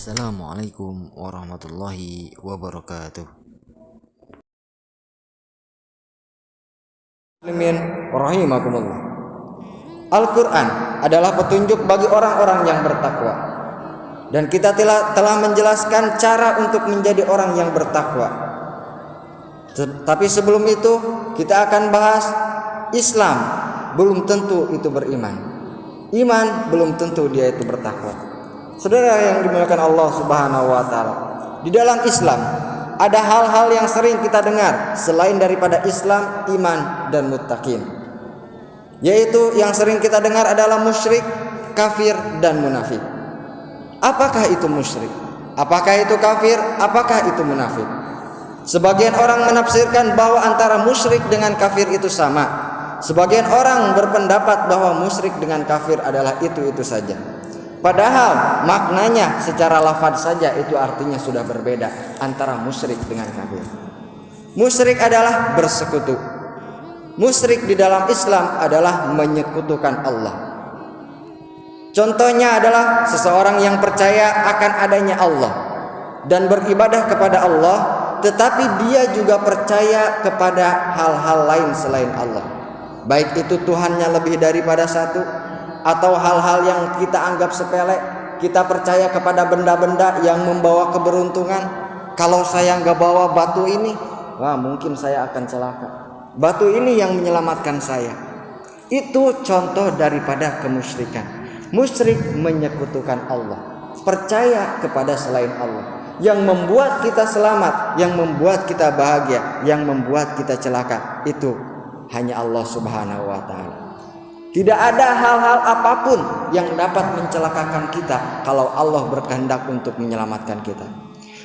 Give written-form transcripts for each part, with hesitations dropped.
Assalamualaikum warahmatullahi wabarakatuh. Muslimin rahimakumullah. Al-Quran adalah petunjuk bagi orang-orang yang bertakwa. Dan kita telah menjelaskan cara untuk menjadi orang yang bertakwa. Tapi sebelum itu kita akan bahas Islam belum tentu itu beriman. Iman belum tentu dia itu bertakwa. Saudara yang dimuliakan Allah Subhanahu wa taala, di dalam Islam ada hal-hal yang sering kita dengar selain daripada Islam, iman, dan muttaqin. Yaitu yang sering kita dengar adalah musyrik, kafir, dan munafik. Apakah itu musyrik? Apakah itu kafir? Apakah itu munafik? Sebagian orang menafsirkan bahwa antara musyrik dengan kafir itu sama. Sebagian orang berpendapat bahwa musyrik dengan kafir adalah itu saja. Padahal maknanya secara lafaz saja itu artinya sudah berbeda antara musyrik dengan kafir. Musyrik adalah bersekutu. Musyrik di dalam Islam adalah menyekutukan Allah. Contohnya adalah seseorang yang percaya akan adanya Allah dan beribadah kepada Allah, tetapi dia juga percaya kepada hal-hal lain selain Allah. Baik itu Tuhannya lebih daripada satu, atau hal-hal yang kita anggap sepele. Kita percaya kepada benda-benda yang membawa keberuntungan. Kalau saya nggak bawa batu ini, wah mungkin saya akan celaka. Batu ini yang menyelamatkan saya. Itu contoh daripada kemusyrikan. Musyrik menyekutukan Allah, percaya kepada selain Allah. Yang membuat kita selamat, yang membuat kita bahagia, yang membuat kita celaka, itu hanya Allah Subhanahu wa taala. Tidak ada hal-hal apapun yang dapat mencelakakan kita kalau Allah berkehendak untuk menyelamatkan kita.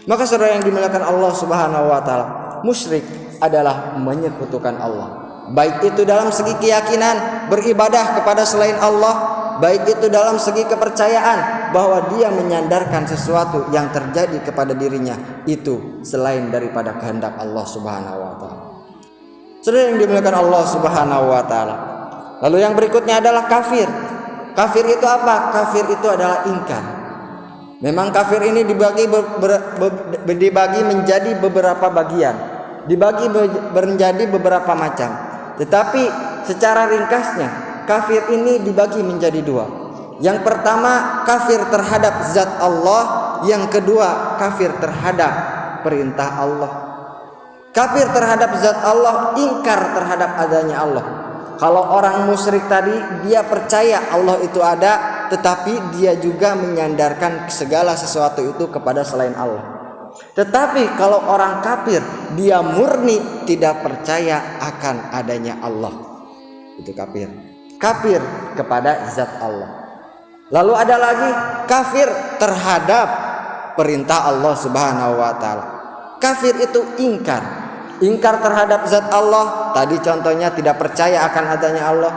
Maka saudara yang dimuliakan Allah Subhanahu wa taala, musyrik adalah menyekutukan Allah. Baik itu dalam segi keyakinan beribadah kepada selain Allah, baik itu dalam segi kepercayaan bahwa dia menyandarkan sesuatu yang terjadi kepada dirinya itu selain daripada kehendak Allah Subhanahu wa taala. Saudara yang dimuliakan Allah Subhanahu wa taala, lalu yang berikutnya adalah kafir. Kafir itu apa? Kafir itu adalah ingkar. Memang kafir ini dibagi menjadi beberapa bagian, dibagi menjadi beberapa macam. Tetapi secara ringkasnya kafir ini dibagi menjadi dua. Yang pertama kafir terhadap zat Allah, yang kedua kafir terhadap perintah Allah. Kafir terhadap zat Allah, ingkar terhadap adanya Allah. Kalau orang musyrik tadi, dia percaya Allah itu ada, tetapi dia juga menyandarkan segala sesuatu itu kepada selain Allah. Tetapi kalau orang kafir, dia murni tidak percaya akan adanya Allah. Itu kafir. Kafir kepada zat Allah. Lalu ada lagi kafir terhadap perintah Allah Subhanahu wa taala. Kafir itu ingkar. Ingkar terhadap zat Allah, tadi contohnya tidak percaya akan adanya Allah.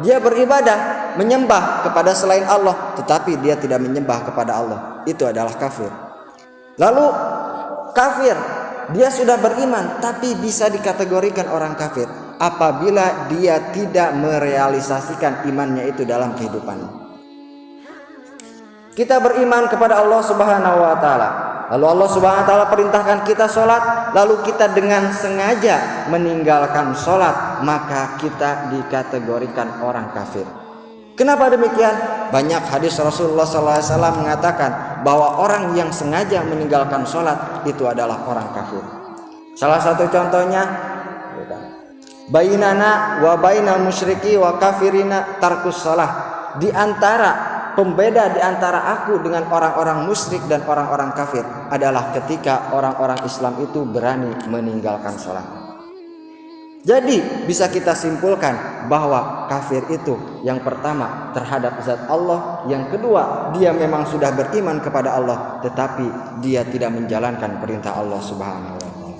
Dia beribadah, menyembah kepada selain Allah, tetapi dia tidak menyembah kepada Allah. Itu adalah kafir. Lalu kafir, dia sudah beriman tapi bisa dikategorikan orang kafir apabila dia tidak merealisasikan imannya itu dalam kehidupannya. Kita beriman kepada Allah Subhanahu wa taala. Lalu Allah Subhanahu wa taala perintahkan kita sholat, lalu kita dengan sengaja meninggalkan sholat, maka kita dikategorikan orang kafir. Kenapa demikian? Banyak hadis Rasulullah SAW mengatakan bahwa orang yang sengaja meninggalkan sholat itu adalah orang kafir. Salah satu contohnya, bainana wa bainal musyriki wa kafirina tarkus sholah. Di antara pembeda di antara aku dengan orang-orang musyrik dan orang-orang kafir adalah ketika orang-orang Islam itu berani meninggalkan sholat. Jadi bisa kita simpulkan bahwa kafir itu yang pertama terhadap zat Allah, yang kedua dia memang sudah beriman kepada Allah tetapi dia tidak menjalankan perintah Allah Subhanahu wa taala.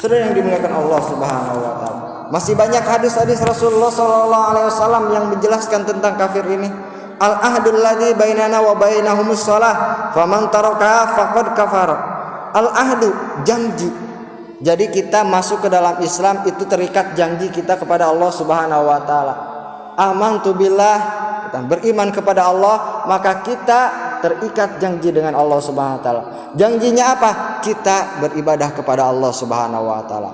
Saudara yang dimuliakan Allah Subhanahu wa taala, masih banyak hadis-hadis Rasulullah SAW yang menjelaskan tentang kafir ini. Al-ahdul ladzi bainana wa bainahumus shalah faman tarakaha faqad kafara. Al-ahdu, janji. Jadi kita masuk ke dalam Islam itu terikat janji kita kepada Allah Subhanahu wa taala. Amantu billah, beriman kepada Allah, maka kita terikat janji dengan Allah Subhanahu wa taala. Janjinya apa? Kita beribadah kepada Allah Subhanahu wa taala.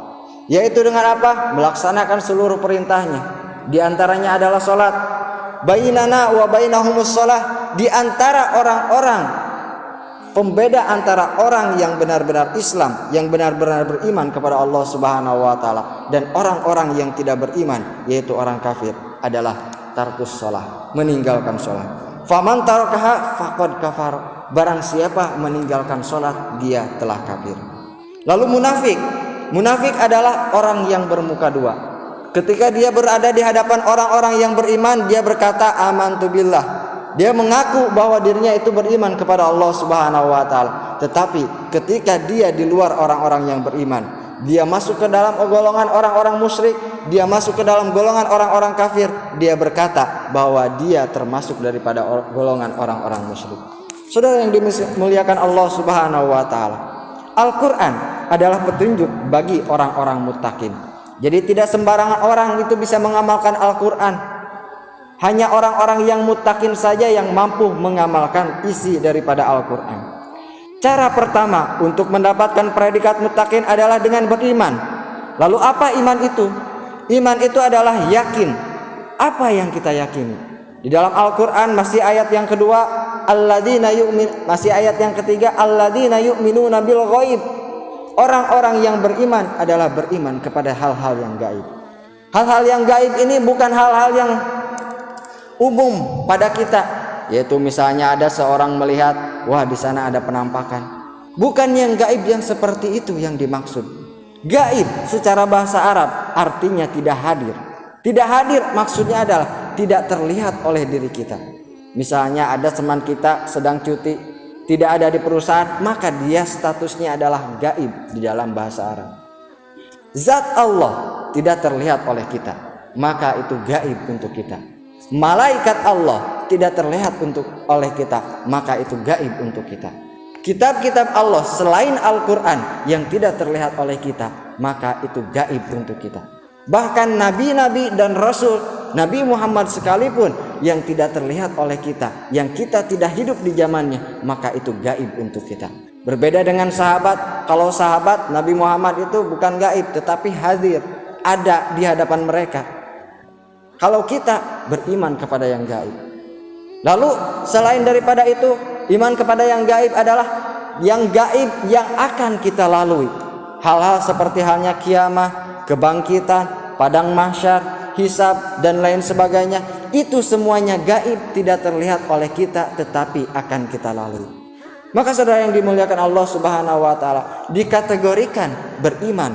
Yaitu dengan apa? Melaksanakan seluruh perintahnya. Di antaranya adalah salat. Bainana wa bainahumus shalah, di antara orang-orang pembeda antara orang yang benar-benar Islam, yang benar-benar beriman kepada Allah Subhanahu wa taala dan orang-orang yang tidak beriman, yaitu orang kafir, adalah tarkus shalah, meninggalkan salat. Faman tarakaha faqad kafar, barang siapa meninggalkan salat dia telah kafir. Lalu munafik adalah orang yang bermuka dua. Ketika dia berada di hadapan orang-orang yang beriman, dia berkata amantu billah. Dia mengaku bahwa dirinya itu beriman kepada Allah Subhanahu wa taala. Tetapi ketika dia di luar orang-orang yang beriman, dia masuk ke dalam golongan orang-orang musyrik, dia masuk ke dalam golongan orang-orang kafir, dia berkata bahwa dia termasuk daripada golongan orang-orang musyrik. Saudara yang dimuliakan Allah Subhanahu wa taala, Al-Qur'an adalah petunjuk bagi orang-orang muttaqin. Jadi tidak sembarangan orang itu bisa mengamalkan Al-Qur'an. Hanya orang-orang yang muttaqin saja yang mampu mengamalkan isi daripada Al-Qur'an. Cara pertama untuk mendapatkan predikat muttaqin adalah dengan beriman. Lalu apa iman itu? Iman itu adalah yakin. Apa yang kita yakini? Di dalam Al-Qur'an masih ayat yang kedua, masih ayat yang ketiga, alladzina yu'minuna bil ghaib. Orang-orang yang beriman adalah beriman kepada hal-hal yang gaib. Hal-hal yang gaib ini bukan hal-hal yang umum pada kita, yaitu misalnya ada seorang melihat, wah di sana ada penampakan. Bukan yang gaib yang seperti itu yang dimaksud. Gaib secara bahasa Arab artinya tidak hadir. Tidak hadir maksudnya adalah tidak terlihat oleh diri kita. Misalnya ada teman kita sedang cuti, tidak ada di perusahaan, maka dia statusnya adalah gaib di dalam bahasa Arab. Zat Allah tidak terlihat oleh kita, maka itu gaib untuk kita. Malaikat Allah tidak terlihat oleh kita, maka itu gaib untuk kita. Kitab-kitab Allah selain Al-Quran yang tidak terlihat oleh kita, maka itu gaib untuk kita. Bahkan nabi-nabi dan rasul, Nabi Muhammad sekalipun yang tidak terlihat oleh kita, yang kita tidak hidup di zamannya, maka itu gaib untuk kita. Berbeda dengan sahabat. Kalau sahabat Nabi Muhammad itu bukan gaib, tetapi hadir, ada di hadapan mereka. Kalau kita beriman kepada yang gaib. Lalu selain daripada itu, iman kepada yang gaib adalah yang gaib yang akan kita lalui. Hal-hal seperti halnya kiamah, kebangkitan, padang mahsyar, hisab dan lain sebagainya, itu semuanya gaib, tidak terlihat oleh kita tetapi akan kita lalui. Maka saudara yang dimuliakan Allah Subhanahu wa taala, dikategorikan beriman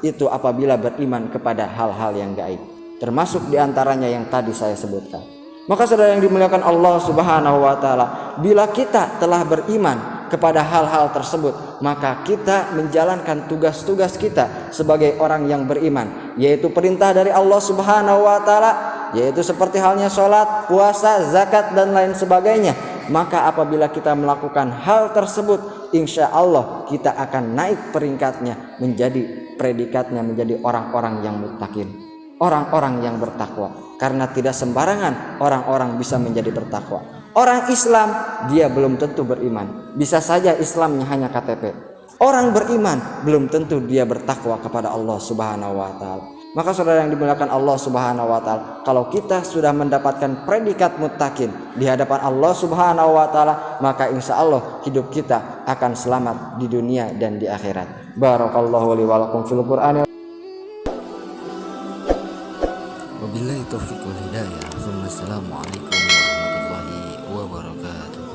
itu apabila beriman kepada hal-hal yang gaib, termasuk diantaranya yang tadi saya sebutkan. Maka saudara yang dimuliakan Allah Subhanahu wa taala, bila kita telah beriman kepada hal-hal tersebut, maka kita menjalankan tugas-tugas kita sebagai orang yang beriman, yaitu perintah dari Allah Subhanahu wa taala, yaitu seperti halnya sholat, puasa, zakat dan lain sebagainya. Maka apabila kita melakukan hal tersebut, insya Allah kita akan naik peringkatnya, menjadi predikatnya menjadi orang-orang yang muttaqin, orang-orang yang bertakwa. Karena tidak sembarangan orang-orang bisa menjadi bertakwa. Orang Islam dia belum tentu beriman, bisa saja Islamnya hanya KTP. Orang beriman belum tentu dia bertakwa kepada Allah Subhanahu wa taala. Maka saudara yang dimuliakan Allah Subhanahu wa taala, kalau kita sudah mendapatkan predikat muttaqin di hadapan Allah Subhanahu wa taala, maka insya Allah hidup kita akan selamat di dunia dan di akhirat. Barakallahu li wa lakum fil Qur'an. Wabillahi taufiq wal hidayah. Assalamualaikum warahmatullahi wabarakatuh.